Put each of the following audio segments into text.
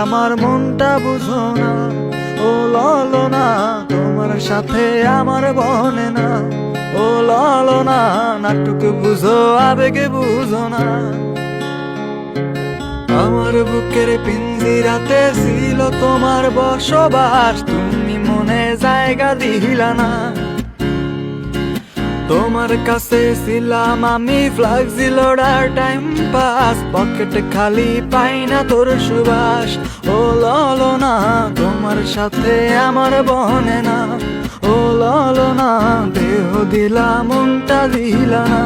আমার মনটা বুঝো না। ও ললনা তোমার সাথে আমার বনে না। ও ললনা নাটক বুঝো আবেগে বুঝো না। আমার বুকের পিঞ্জিরাতে ছিল তোমার বসবাস, তুমি মনে জায়গা দিলা না। তোমার কাছে ছিলাম আমি ফ্লাক্সি লোডার টাইম পাস, পকেটে খালি পাই না তোর সুবাস। ও ললনা তোমার সাথে আমার বনে না। ও ললনা দেহ দিলা মনটা দিলা না।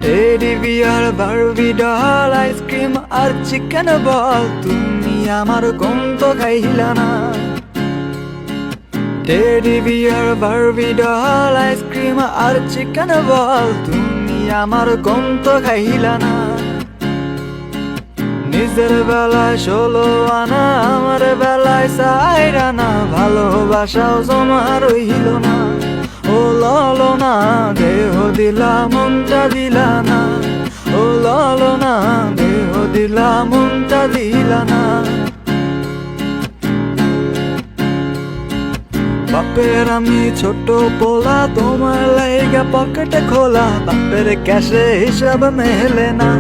Teddy bear, Barbie doll, ice cream আর চিকেন বল, তুমি আমার কম তো খাইলা না। Teddy bear, Barbie doll, ice cream আর চিকেন বল, তুমি আমার কম তো খাইলা না। নিজের বেলায় 16 আনা, আমার বেলায় 4 আনা, ভালোবাসাও জমা রইল না। ও ললনা দেহ দিলা মনটা দিলা না। ও ললনা দেহ দিলা মনটা দিলা না। বাপের আমি ছোট পোলা, তোমার লাইগা পকেটে খোলা, বাপের ক্যাশে হিসাব মেলে না।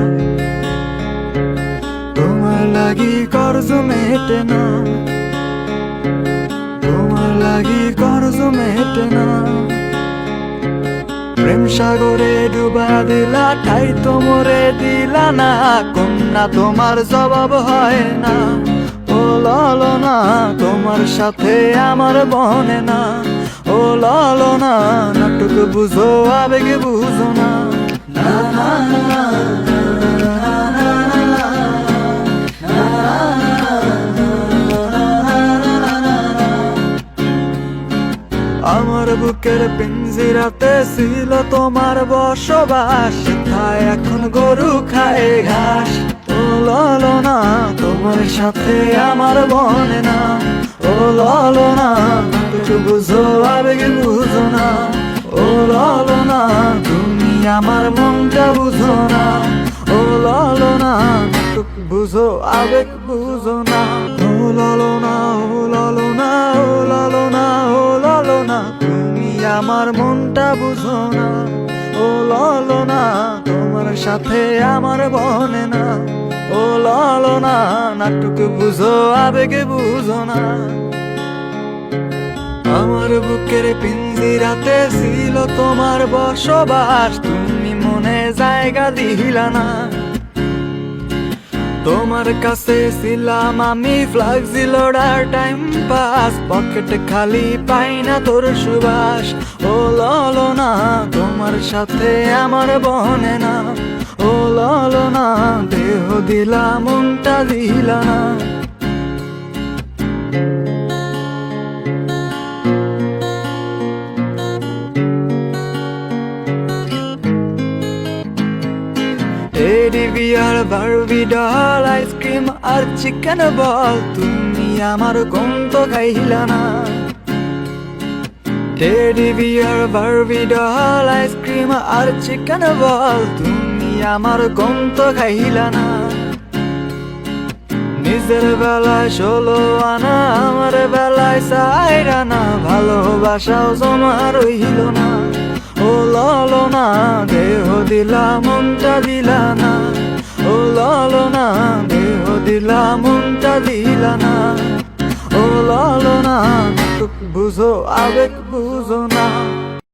তোমার লাগি কর্জ মেটে না। তোমার লাগি কর্জ মেটে না। প্রেম সাগরে ডুবা দিলা, ঠাই তোমরে দিলা না, কন্যা তোমার জবাব হয় না। ও ললনা তোমার সাথে আমার বনে না। ও ললনা নাটক বুঝো আবেগে বুঝো না। না না না আমার বুকের পিঞ্জিরাতে ছিল তোমার বসবাস, সেথায় এখন গরু খায় ঘাস। ও ললনা তোমার সাথে আমার বনে না। ও ললনা নাটক বুঝো আবেগে বুঝো না। ও ললনা তুমি আমার মনটা বুঝো না। ও ললনা নাটক বুঝো আবেগ বুঝো না। ও ললনা, ও ললনা, ও ললনা, ও ললনা তুমি আমার মনটা বুঝো না। ও ললনা তোমার সাথে আমার বনে না। ও ললনা নাটক বুঝো আবেগে বুঝো না। আমার বুকের পিঞ্জিরাতে ছিল তোমার বসবাস, তুমি মনে জায়গা দিলা না। তোমার কাছে ছিলাম আমি ফ্লাক্সি লোডার টাইম পাস, পকেটে খালি পাই না তোর সুবাস। ও ললনা তোমার সাথে আমার বনে না। ও ললনা দেহ দিলা মনটা দিলা না। Teddy bear, Barbie doll, ice cream আর চিকেন বল, তুমি আমার কম তো খাইলা না। Teddy bear, Barbie doll, ice cream আর চিকেন বল, তুমি আমার কম তো খাইলা না। নিজের বেলায় 16 আনা, আমার বেলায় 4 আনা, ভালোবাসাও জমা রইল না। ও ললনা দেহ দিলা মনটা দিলা না। ও ললনা দেহ দিলা মনটা দিলা না। ও ললনা নাটক বুঝো আবেগ বুঝো না।